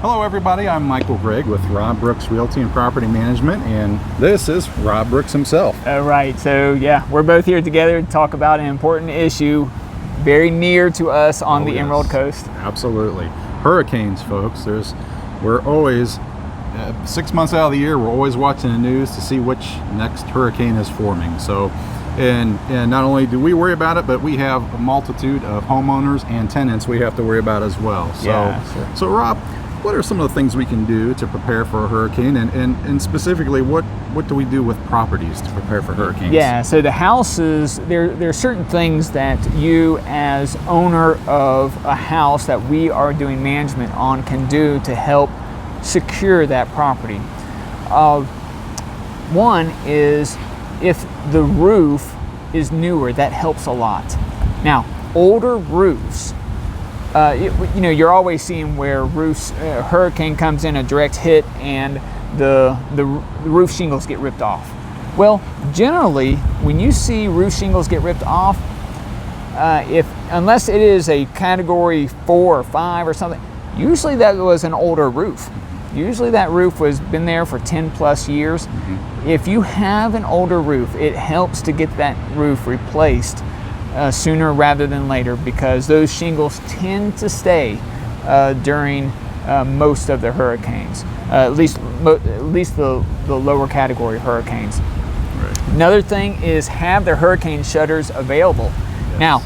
Hello everybody, I'm Michael Gregg with Rob Brooks Realty and Property Management, and this is Rob Brooks himself. All right, so yeah, we're both here together to talk about an important issue very near to us on the Emerald Coast. Absolutely. Hurricanes, folks. We're always, 6 months out of the year, we're always watching the news to see which next hurricane is forming. So, and not only do we worry about it, but we have a multitude of homeowners and tenants we have to worry about as well. So, yeah, sure. So Rob, what are some of the things we can do to prepare for a hurricane, and specifically what do we do with properties to prepare for hurricanes? Yeah, so the houses, there are certain things that you as owner of a house that we are doing management on can do to help secure that property. One is if the roof is newer, that helps a lot. Now, older roofs, you're always seeing where roofs, hurricane comes in, a direct hit, and the roof shingles get ripped off. Well, generally, when you see roof shingles get ripped off, unless it is a category 4 or 5 or something, usually that was an older roof. Usually that roof was been there for 10 plus years. Mm-hmm. If you have an older roof, it helps to get that roof replaced sooner rather than later, because those shingles tend to stay during most of the hurricanes, at least the lower category hurricanes. Right. Another thing is have the hurricane shutters available. Yes. Now,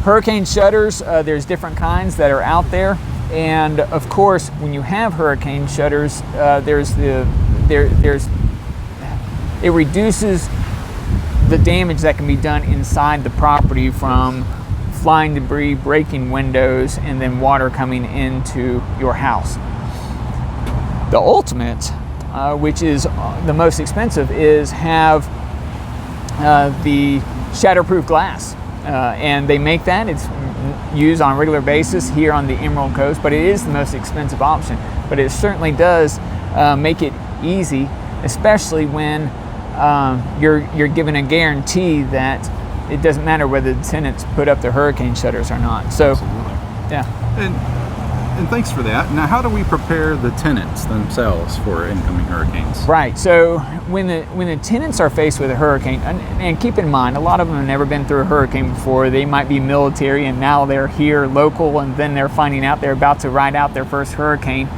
hurricane shutters, there's different kinds that are out there, and of course, when you have hurricane shutters, it reduces the damage that can be done inside the property from flying debris, breaking windows, and then water coming into your house. The ultimate, which is the most expensive, is have the shatterproof glass. And they make that. It's used on a regular basis here on the Emerald Coast, but it is the most expensive option. But it certainly does make it easy, especially when you're given a guarantee that it doesn't matter whether the tenants put up their hurricane shutters or not. So, absolutely. Yeah. And thanks for that. Now, how do we prepare the tenants themselves for incoming hurricanes? Right. So when the tenants are faced with a hurricane, and keep in mind, a lot of them have never been through a hurricane before. They might be military, and now they're here local, and then they're finding out they're about to ride out their first hurricane.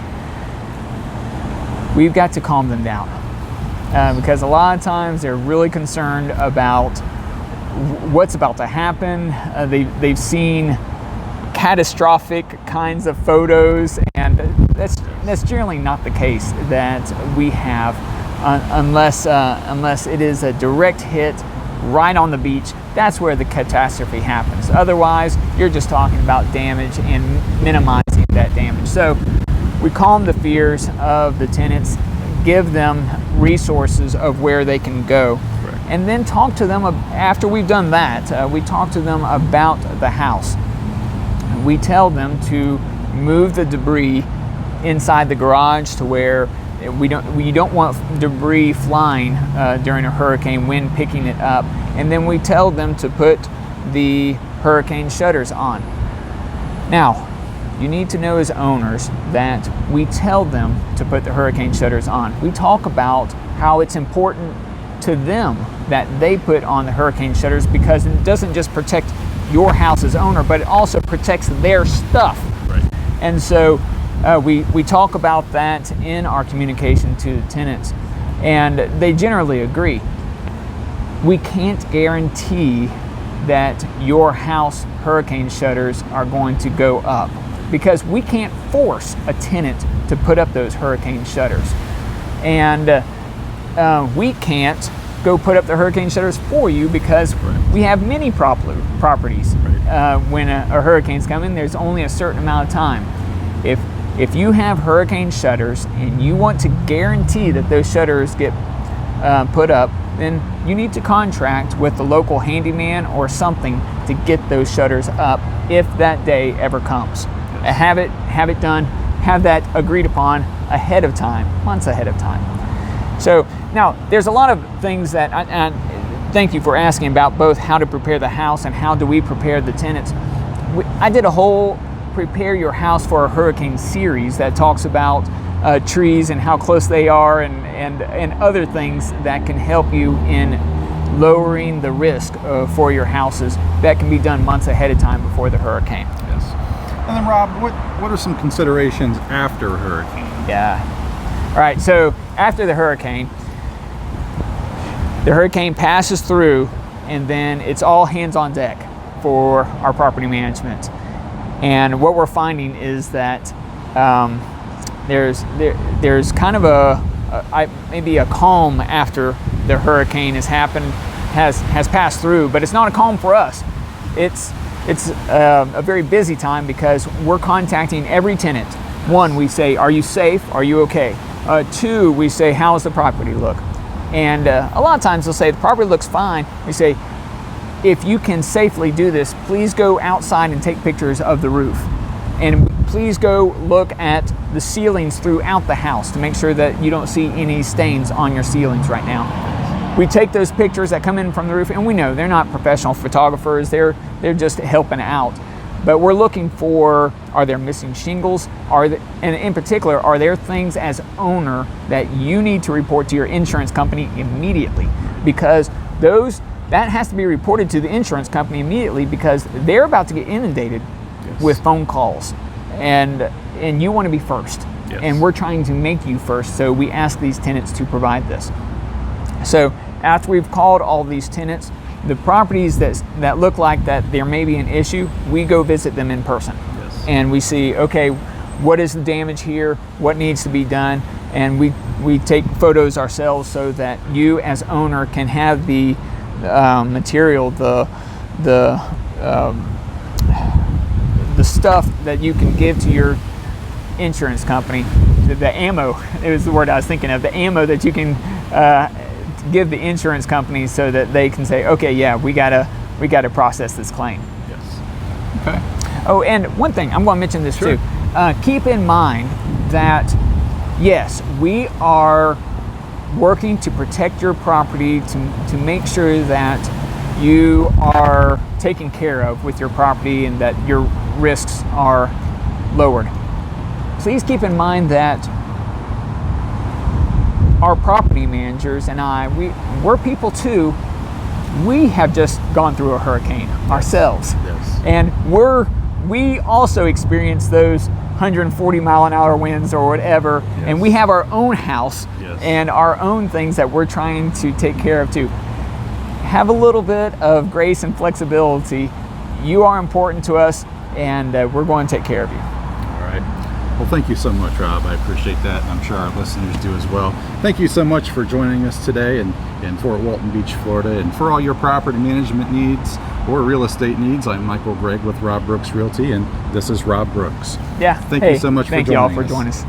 We've got to calm them down. Because a lot of times they're really concerned about what's about to happen. They've seen catastrophic kinds of photos, and that's generally not the case that we have, unless it is a direct hit right on the beach. That's where the catastrophe happens. Otherwise, you're just talking about damage and minimizing that damage. So we calm the fears of the tenants, give them resources of where they can go. Correct. And then talk to them. After we've done that, we talk to them about the house. We tell them to move the debris inside the garage to where we don't want debris flying during a hurricane, wind picking it up. And then we tell them to put the hurricane shutters on. Now, you need to know as owners that we tell them to put the hurricane shutters on. We talk about how it's important to them that they put on the hurricane shutters, because it doesn't just protect your house as owner, but it also protects their stuff. Right. And so we talk about that in our communication to the tenants, and they generally agree. We can't guarantee that your house hurricane shutters are going to go up, because we can't force a tenant to put up those hurricane shutters. And we can't go put up the hurricane shutters for you, because we have many properties. When a hurricane's coming, there's only a certain amount of time. If you have hurricane shutters and you want to guarantee that those shutters get put up, then you need to contract with the local handyman or something to get those shutters up if that day ever comes. Have it done, have that agreed upon ahead of time, months ahead of time. So now there's a lot of things that thank you for asking about, both how to prepare the house and how do we prepare the tenants. I did a whole prepare your house for a hurricane series that talks about trees and how close they are, and other things that can help you in lowering the risk for your houses. That can be done months ahead of time before the hurricane. Yes. And then Rob, what are some considerations after a hurricane? Yeah. All right, so after the hurricane passes through, and then it's all hands on deck for our property management. And what we're finding is that there's kind of maybe a calm after the hurricane has happened, has passed through, but it's not a calm for us. It's a very busy time because we're contacting every tenant. One, we say, are you safe? Are you okay? Two, we say, how does the property look? And a lot of times they'll say, the property looks fine. We say, if you can safely do this, please go outside and take pictures of the roof. And please go look at the ceilings throughout the house to make sure that you don't see any stains on your ceilings right now. We take those pictures that come in from the roof, and we know they're not professional photographers, they're just helping out. But we're looking for, are there missing shingles? And in particular, are there things as owner that you need to report to your insurance company immediately? Because that has to be reported to the insurance company immediately, because they're about to get inundated with phone calls, and you want to be first. Yes. And we're trying to make you first, so we ask these tenants to provide this. So after we've called all these tenants, the properties that look like that there may be an issue, we go visit them in person. Yes. And we see, okay, what is the damage here, what needs to be done, and we take photos ourselves so that you as owner can have the material, the stuff that you can give to your insurance company, the ammo, it was the word I was thinking of, the ammo that you can give the insurance company so that they can say, okay, yeah, we gotta process this claim. Yes. Okay. Oh, and one thing, I'm going to mention this Sure. too. Keep in mind that, yes, we are working to protect your property, to make sure that you are taken care of with your property and that your risks are lowered. Please keep in mind that our property managers and we're people too. We have just gone through a hurricane ourselves. Yes. And we also experience those 140 mile an hour winds or whatever. Yes. And we have our own house. Yes. And our own things that we're trying to take care of too. Have a little bit of grace and flexibility. You are important to us, and we're going to take care of you. All right. Well, thank you so much, Rob. I appreciate that, and I'm sure our listeners do as well. Thank you so much for joining us today in Fort Walton Beach, Florida. And for all your property management needs or real estate needs, I'm Michael Gregg with Rob Brooks Realty, and this is Rob Brooks. Yeah. Thank you so much for joining us. Thank you all for joining us.